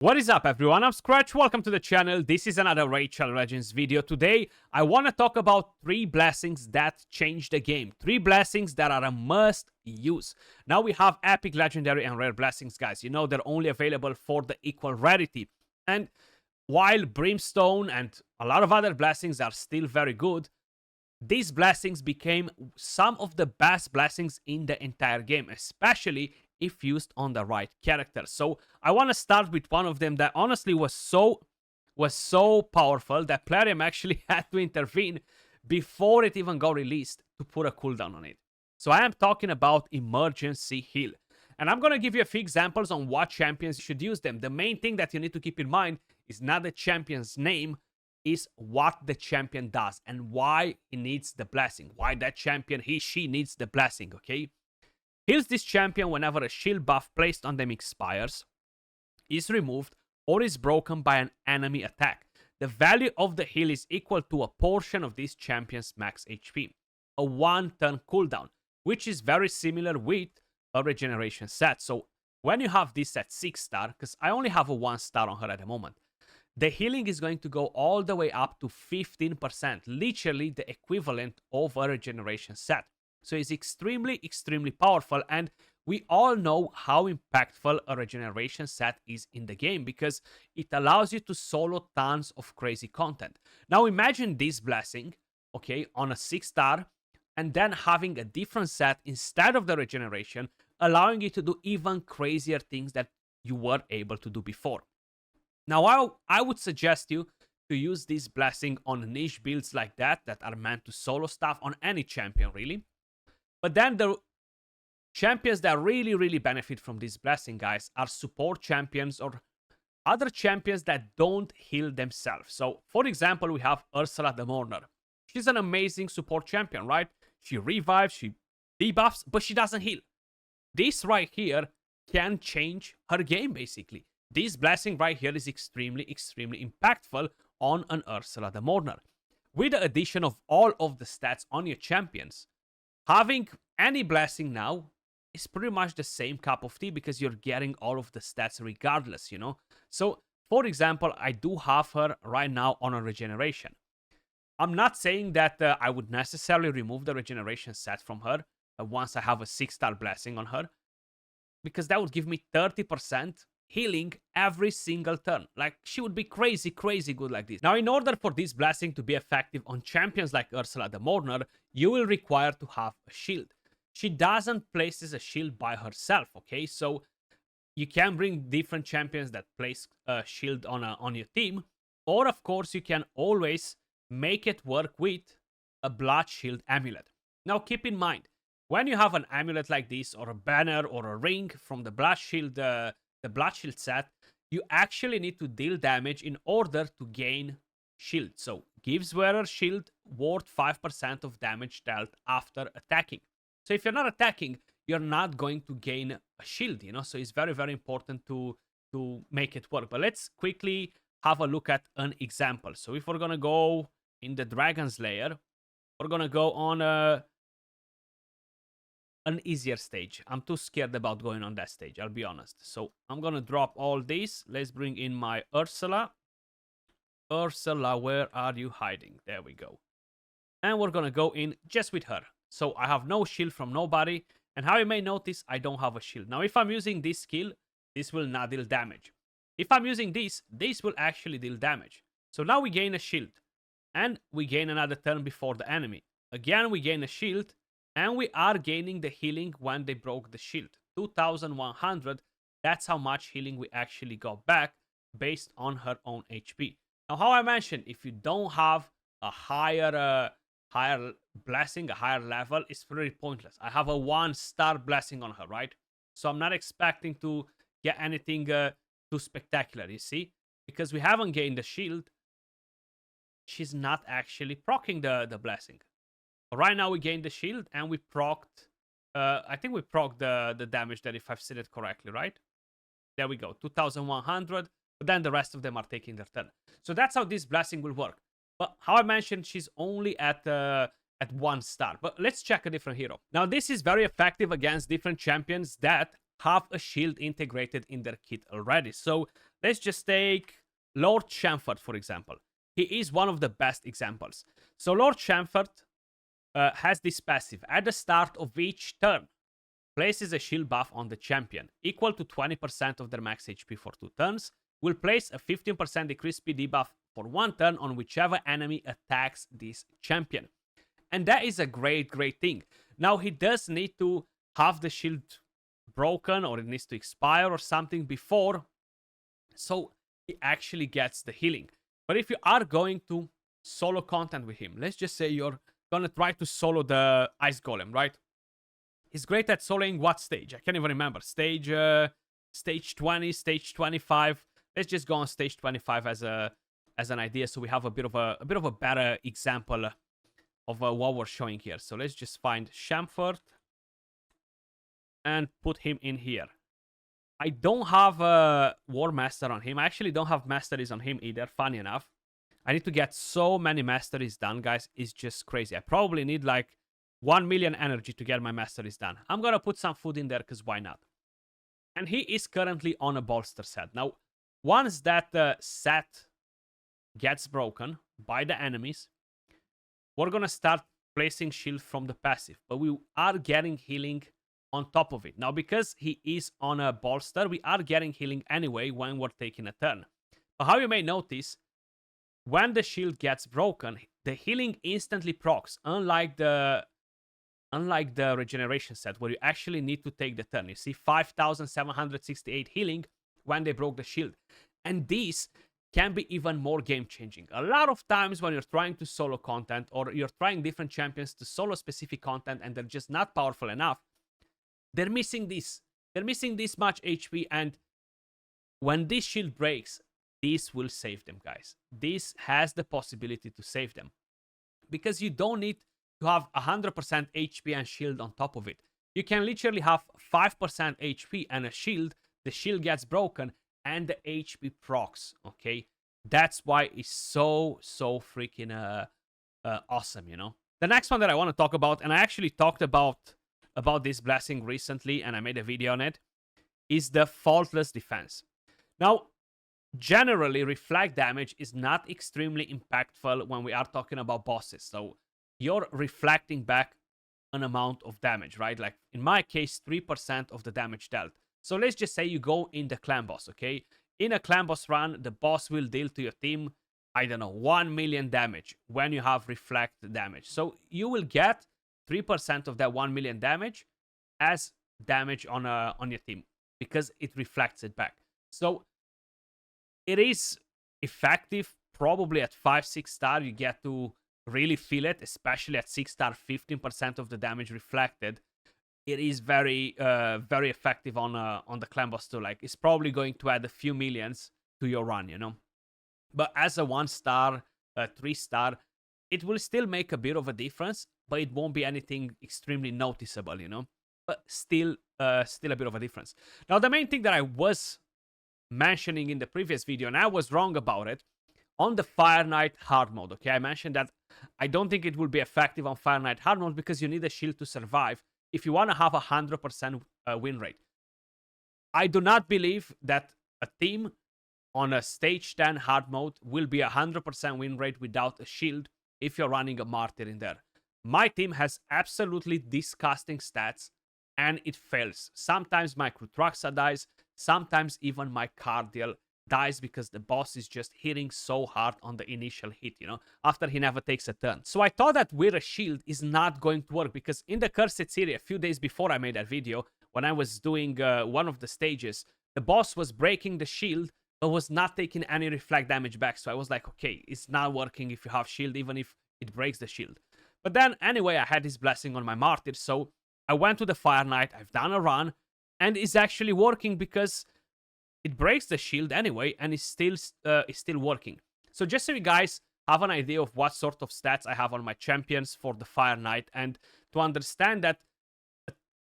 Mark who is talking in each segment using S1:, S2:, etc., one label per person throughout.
S1: What is up, everyone? I'm Skratch. Welcome to the channel. This is another Rachel Legends video. Today, I want to talk about 3 blessings that change the game. 3 blessings that are a must use. Now we have epic, legendary, and rare blessings, guys. You know, they're only available for the equal rarity. And while Brimstone and a lot of other blessings are still very good, these blessings became some of the best blessings in the entire game, especially if used on the right character. So I want to start with one of them that honestly was so powerful that Plarium actually had to intervene before it even got released to put a cooldown on it. So I am talking about emergency heal. And I'm going to give you a few examples on what champions should use them. The main thing that you need to keep in mind is not the champion's name, is what the champion does and why he needs the blessing. Why that champion, she needs the blessing, okay? Heals this champion whenever a shield buff placed on them expires, is removed, or is broken by an enemy attack. The value of the heal is equal to a portion of this champion's max HP. A 1-turn cooldown, which is very similar with a regeneration set. So when you have this at 6-star, because I only have a 1-star on her at the moment, the healing is going to go all the way up to 15%, literally the equivalent of a regeneration set. So it's extremely powerful, and we all know how impactful a regeneration set is in the game because it allows you to solo tons of crazy content. Now imagine this blessing, okay, on a 6-star, and then having a different set instead of the regeneration, allowing you to do even crazier things that you were able to do before. Now, I would suggest you to use this blessing on niche builds like that are meant to solo stuff on any champion, really. But then the champions that really benefit from this blessing, guys, are support champions or other champions that don't heal themselves. So, for example, we have Ursula the Mourner. She's an amazing support champion, right? She revives, she debuffs, but she doesn't heal. This right here can change her game, basically. This blessing right here is extremely impactful on an Ursula the Mourner. With the addition of all of the stats on your champions, having any blessing now is pretty much the same cup of tea because you're getting all of the stats regardless, you know? So, for example, I do have her right now on a regeneration. I'm not saying that I would necessarily remove the regeneration set from her once I have a 6-star blessing on her, because that would give me 30% healing every single turn. Like, she would be crazy good like this. Now, in order for this blessing to be effective on champions like Ursula the Mourner, you will require to have a shield. She doesn't place a shield by herself, okay? So you can bring different champions that place a shield on your team, or of course you can always make it work with a blood shield amulet. Now keep in mind, when you have an amulet like this, or a banner, or a ring from the blood shield set, you actually need to deal damage in order to gain shield. So gives wearer shield worth 5% of damage dealt after attacking. So if you're not attacking, you're not going to gain a shield, you know? So it's very important to make it work. But let's quickly have a look at an example. So if we're gonna go in the Dragon's Lair, we're gonna go on an easier stage. I'm too scared about going on that stage, I'll be honest. So I'm gonna drop all these. Let's bring in my Ursula. Ursula, where are you hiding? There we go. And we're gonna go in just with her. So I have no shield from nobody. And how you may notice, I don't have a shield. Now, if I'm using this skill, this will not deal damage. If I'm using this will actually deal damage. So now we gain a shield. And we gain another turn before the enemy. Again, we gain a shield. And we are gaining the healing when they broke the shield. 2100. That's how much healing we actually got back based on her own HP. Now, how I mentioned, if you don't have a higher blessing, a higher level, it's pretty pointless. I have a 1-star blessing on her, right? So I'm not expecting to get anything too spectacular, you see? Because we haven't gained the shield, she's not actually proccing the blessing. Right now we gained the shield and we procced, I think we procced the damage there, if I've said it correctly, right? There we go, 2100, but then the rest of them are taking their turn. So that's how this blessing will work. But how I mentioned, she's only at 1 star. But let's check a different hero. Now, this is very effective against different champions that have a shield integrated in their kit already. So let's just take Lord Chamfort, for example. He is one of the best examples. So Lord Chamfort has this passive. At the start of each turn, places a shield buff on the champion, equal to 20% of their max HP for 2 turns. Will place a 15% decreased speed debuff for 1 turn on whichever enemy attacks this champion. And that is a great thing. Now, he does need to have the shield broken, or it needs to expire or something before, so he actually gets the healing. But if you are going to solo content with him, let's just say you're gonna try to solo the Ice Golem, right? He's great at soloing what stage? I can't even remember. Stage 20, stage 25. Let's just go on stage 25 as an idea, so we have a bit of a better example of what we're showing here. So let's just find Chamfort and put him in here. I don't have a War Master on him. I actually don't have masteries on him either, funny enough. I need to get so many masteries done, guys. It's just crazy. I probably need like 1 million energy to get my masteries done. I'm gonna put some food in there, because why not? And he is currently on a bolster set. Now, once that set gets broken by the enemies, we're gonna start placing shield from the passive. But we are getting healing on top of it. Now, because he is on a bolster, we are getting healing anyway when we're taking a turn. But how you may notice, when the shield gets broken, the healing instantly procs, unlike the regeneration set, where you actually need to take the turn. You see 5,768 healing when they broke the shield. And these can be even more game-changing. A lot of times when you're trying to solo content, or you're trying different champions to solo specific content, and they're just not powerful enough, they're missing this. They're missing this much HP, and when this shield breaks, this will save them, guys. This has the possibility to save them, because you don't need to have 100% HP and shield on top of it. You can literally have 5% HP and a shield. The shield gets broken and the HP procs, okay? That's why it's so freaking awesome, you know? The next one that I want to talk about, and I actually talked about this blessing recently, and I made a video on it, is the Faultless Defense. Now, generally, reflect damage is not extremely impactful when we are talking about bosses. So you're reflecting back an amount of damage, right? Like in my case, 3% of the damage dealt. So let's just say you go in the clan boss, okay? In a clan boss run, the boss will deal to your team, I don't know, 1 million damage when you have reflect damage. So you will get 3% of that 1 million damage as damage on your team, because it reflects it back. So it is effective. Probably at 5-6 star, you get to really feel it, especially at 6 star, 15% of the damage reflected. It is very effective on the clan boss too. Like, it's probably going to add a few millions to your run, you know. But as a 1 star, 3 star, it will still make a bit of a difference, but it won't be anything extremely noticeable, you know. But still a bit of a difference. Now, the main thing that I was mentioning in the previous video, and I was wrong about it, on the Fire Knight hard mode, okay? I mentioned that I don't think it will be effective on Fire Knight hard mode, because you need a shield to survive if you want to have a 100% win rate. I do not believe that a team on a stage 10 hard mode will be a 100% win rate without a shield if you're running a martyr in there. My team has absolutely disgusting stats, and it fails. Sometimes my Krutraxa dies, sometimes even my Cardial dies, because the boss is just hitting so hard on the initial hit, you know, after he never takes a turn. So I thought that with a shield is not going to work, because in the Cursed City, a few days before I made that video, when I was doing one of the stages, the boss was breaking the shield, but was not taking any reflect damage back. So I was like, okay, it's not working if you have shield, even if it breaks the shield. But then, anyway, I had this blessing on my martyr, so I went to the Fire Knight, I've done a run, and it's actually working, because it breaks the shield anyway, and it's still working. So just so you guys have an idea of what sort of stats I have on my champions for the Fire Knight, and to understand that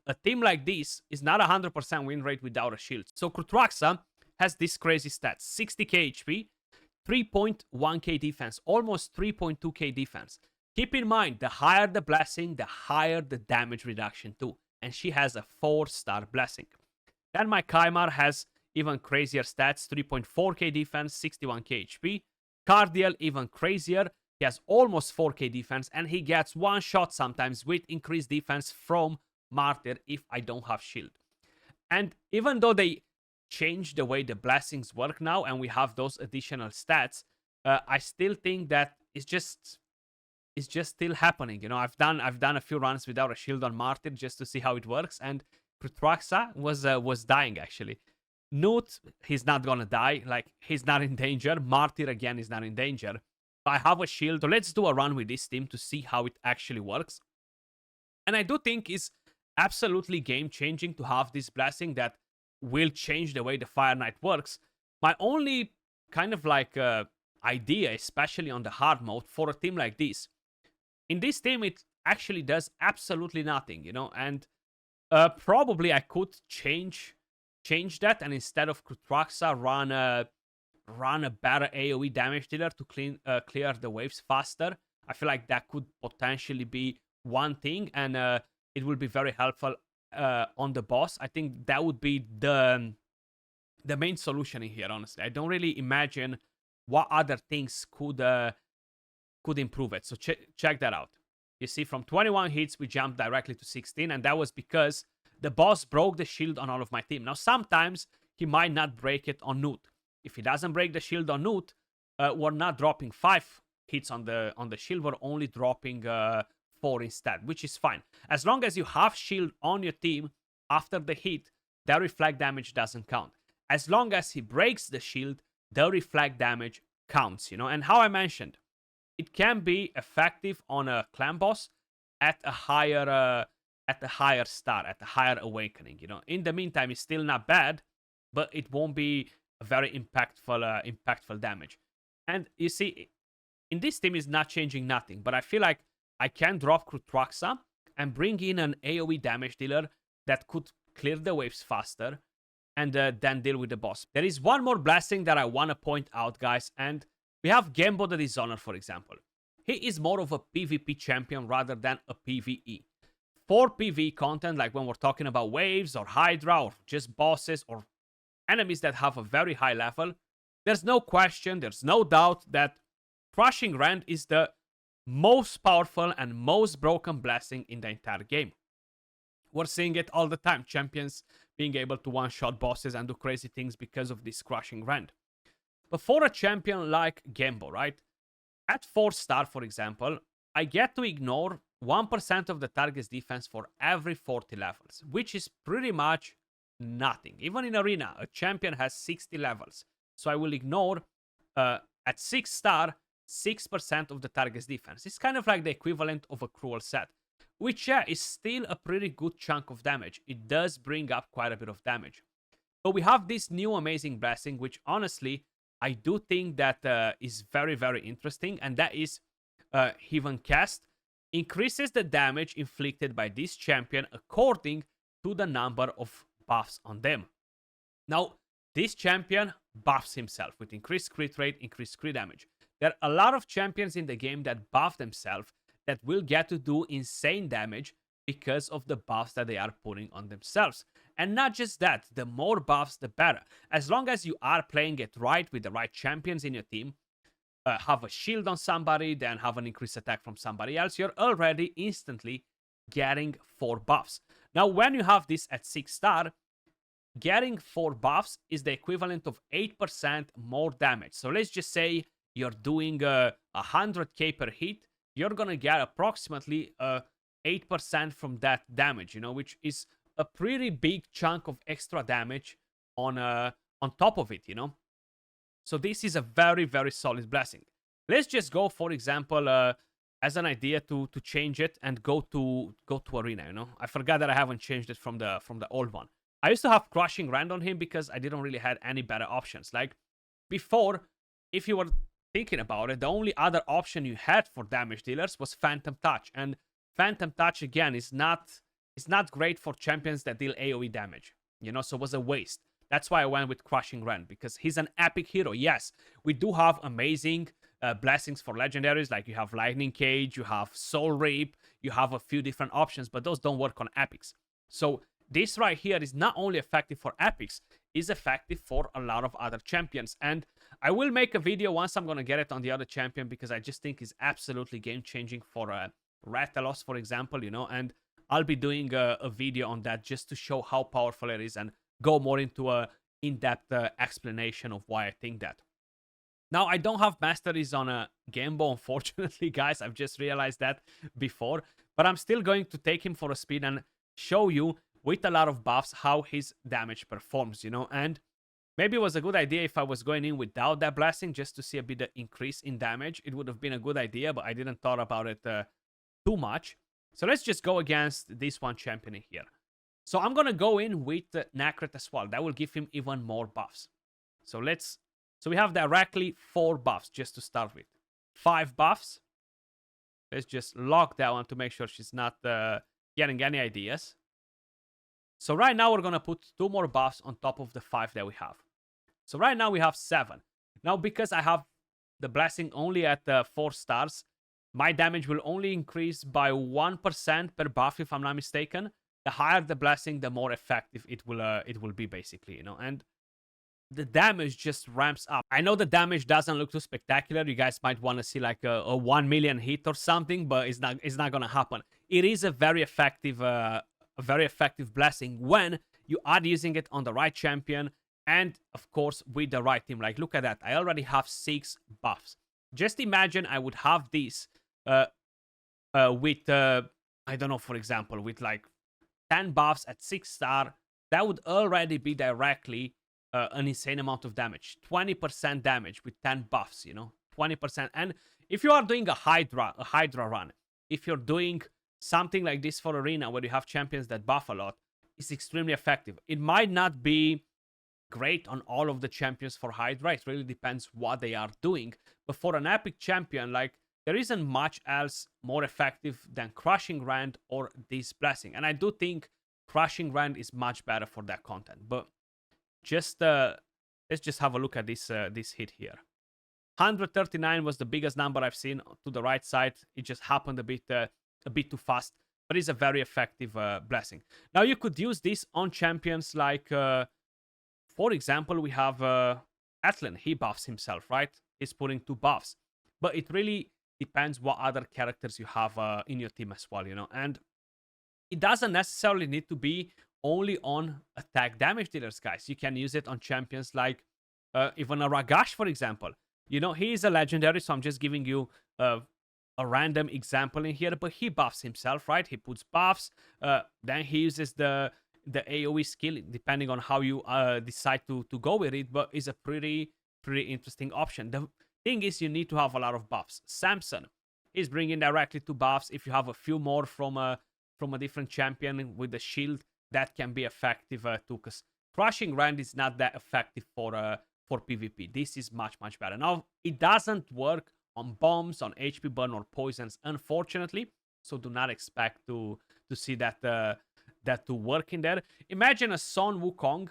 S1: a team like this is not a 100% win rate without a shield. So Krutraxa has this crazy stats: 60k HP, 3.1k defense, almost 3.2k defense. Keep in mind, the higher the blessing, the higher the damage reduction too. And she has a 4-star blessing. Then my Kymar has even crazier stats, 3.4k defense, 61k HP. Cardiel, even crazier. He has almost 4k defense, and he gets one shot sometimes with increased defense from Martyr if I don't have shield. And even though they changed the way the blessings work now and we have those additional stats, I still think that it's just still happening. You know, I've done a few runs without a shield on Martyr just to see how it works, and Prutraxa was dying actually. Newt, he's not gonna die. Like, he's not in danger. Martyr again is not in danger. I have a shield. So let's do a run with this team to see how it actually works. And I do think it's absolutely game changing to have this blessing that will change the way the Fire Knight works. My only kind of like idea, especially on the hard mode for a team like this, in this team it actually does absolutely nothing, you know, and probably I could change that, and instead of Kutraxa run a better AoE damage dealer to clear the waves faster. I feel like that could potentially be one thing, and it will be very helpful on the boss. I think that would be the main solution in here, honestly. I don't really imagine what other things could improve it. So check that out. You see, from 21 hits, we jumped directly to 16, and that was because the boss broke the shield on all of my team. Now, sometimes he might not break it on Newt. If he doesn't break the shield on Newt, we're not dropping 5 hits on the shield. We're only dropping 4 instead, which is fine. As long as you have shield on your team after the hit, the reflect damage doesn't count. As long as he breaks the shield, the reflect damage counts, you know. And how I mentioned, it can be effective on a clan boss at a higher star, at a higher awakening, you know. In the meantime, it's still not bad, but it won't be a very impactful damage. And you see, in this team is not changing nothing, but I feel like I can drop Krutraxa and bring in an AoE damage dealer that could clear the waves faster and then deal with the boss. There is one more blessing that I want to point out, guys, and we have Gembo the Dishonored, for example. He is more of a PvP champion rather than a PvE. For PvE content, like when we're talking about waves or Hydra or just bosses or enemies that have a very high level, there's no question, there's no doubt that Crushing Rend is the most powerful and most broken blessing in the entire game. We're seeing it all the time, champions being able to one-shot bosses and do crazy things because of this Crushing Rend. But for a champion like Gembo, right, at 4-star, for example, I get to ignore 1% of the target's defense for every 40 levels, which is pretty much nothing. Even in Arena, a champion has 60 levels. So I will ignore, at 6-star, 6% of the target's defense. It's kind of like the equivalent of a cruel set, which, yeah, is still a pretty good chunk of damage. It does bring up quite a bit of damage. But we have this new amazing blessing, which honestly, I do think that is very, very interesting. And that is Heaven Cast. Increases the damage inflicted by this champion according to the number of buffs on them. Now, this champion buffs himself with increased crit rate, increased crit damage. There are a lot of champions in the game that buff themselves that will get to do insane damage because of the buffs that they are putting on themselves. And not just that, the more buffs, the better. As long as you are playing it right with the right champions in your team, have a shield on somebody, then have an increased attack from somebody else, you're already instantly getting 4 buffs. Now, when you have this at 6-star, getting 4 buffs is the equivalent of 8% more damage. So let's just say you're doing 100k per hit, you're gonna get approximately 8% from that damage, you know, which is a pretty big chunk of extra damage on top of it, you know. So this is a very, very solid blessing. Let's just go, for example, as an idea to change it and go to Arena, you know. I forgot that I haven't changed it from the old one. I used to have Crushing Rend on him because I didn't really have any better options. Like, before, if you were thinking about it, the only other option you had for damage dealers was Phantom Touch. And Phantom Touch, again, is not great for champions that deal AoE damage, you know, so it was a waste. That's why I went with Crushing Rend, because he's an epic hero. Yes, we do have amazing blessings for legendaries, like you have Lightning Cage, you have Soul Reap, you have a few different options, but those don't work on epics. So this right here is not only effective for epics, is effective for a lot of other champions. And I will make a video once I'm going to get it on the other champion, because I just think it's absolutely game-changing for Rathalos, for example, you know, and I'll be doing a video on that just to show how powerful it is and go more into a in-depth explanation of why I think that. Now, I don't have masteries on a Gambo, unfortunately, guys. I've just realized that before. But I'm still going to take him for a spin and show you, with a lot of buffs, how his damage performs, you know. And maybe it was a good idea if I was going in without that blessing, just to see a bit of increase in damage. It would have been a good idea, but I didn't thought about it too much. So let's just go against this one champion in here. So I'm going to go in with Nacret as well. That will give him even more buffs. So we have directly 4 buffs just to start with. 5 buffs. Let's just lock that one to make sure she's not getting any ideas. So right now we're going to put 2 more buffs on top of the 5 that we have. So right now we have 7. Now, because I have the blessing only at 4 stars, my damage will only increase by 1% per buff, if I'm not mistaken. The higher the blessing, the more effective it will be, basically, you know. And the damage just ramps up. I know the damage doesn't look too spectacular. You guys might want to see like a 1 million hit or something, but it's not gonna happen. It is a very effective blessing when you are using it on the right champion, and of course with the right team. Like, look at that. I already have 6 buffs. Just imagine I would have this with I don't know, for example, with like 10 buffs at 6 star. That would already be directly an insane amount of damage. 20% damage with 10 buffs, you know, 20%. And if you are doing a Hydra run, if you're doing something like this for Arena where you have champions that buff a lot, it's extremely effective. It might not be great on all of the champions for Hydra. It really depends what they are doing. But for an epic champion, like, there isn't much else more effective than Crushing Rand or this blessing. And I do think Crushing Rand is much better for that content. But just let's just have a look at this hit here. 139 was the biggest number I've seen to the right side. It just happened a bit too fast, but it's a very effective blessing. Now, you could use this on champions like, for example, we have Atlan. He buffs himself, right? He's putting 2 buffs. But it really depends what other characters you have in your team as well, you know. And it doesn't necessarily need to be only on attack damage dealers, guys. You can use it on champions like even a Ragash, for example. You know, he is a legendary, so I'm just giving you a random example in here, but he buffs himself, right? He puts buffs, then he uses the AoE skill, depending on how you decide to go with it, but it's a pretty interesting option. The thing is, you need to have a lot of buffs. Samson is bringing directly 2 buffs. If you have a few more from a different champion with the shield, that can be effective too, because Crushing Rand is not that effective for PvP. This is much better. Now, it doesn't work on bombs, on HP burn, or poisons, unfortunately, so do not expect to see that to work in there. Imagine a Sun Wukong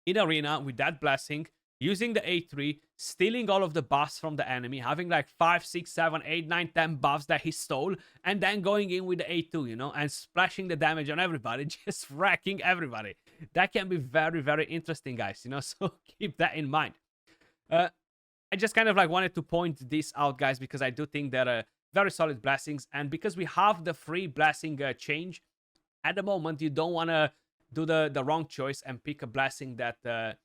S1: in Arena with that blessing, using the A3, stealing all of the buffs from the enemy, having like 5, 6, 7, 8, 9, 10 buffs that he stole, and then going in with the A2, you know, and splashing the damage on everybody, just wrecking everybody. That can be very interesting, guys, you know, so keep that in mind. I just kind of like wanted to point this out, guys, because I do think they're very solid blessings, and because we have the free blessing change, at the moment, you don't want to do the wrong choice and pick a blessing that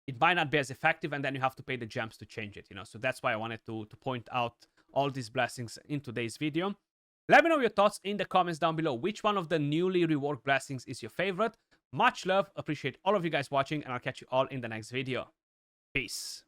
S1: it might not be as effective, and then you have to pay the gems to change it, you know. So that's why I wanted to point out all these blessings in today's video. Let me know your thoughts in the comments down below. Which one of the newly reworked blessings is your favorite? Much love. Appreciate all of you guys watching, and I'll catch you all in the next video. Peace.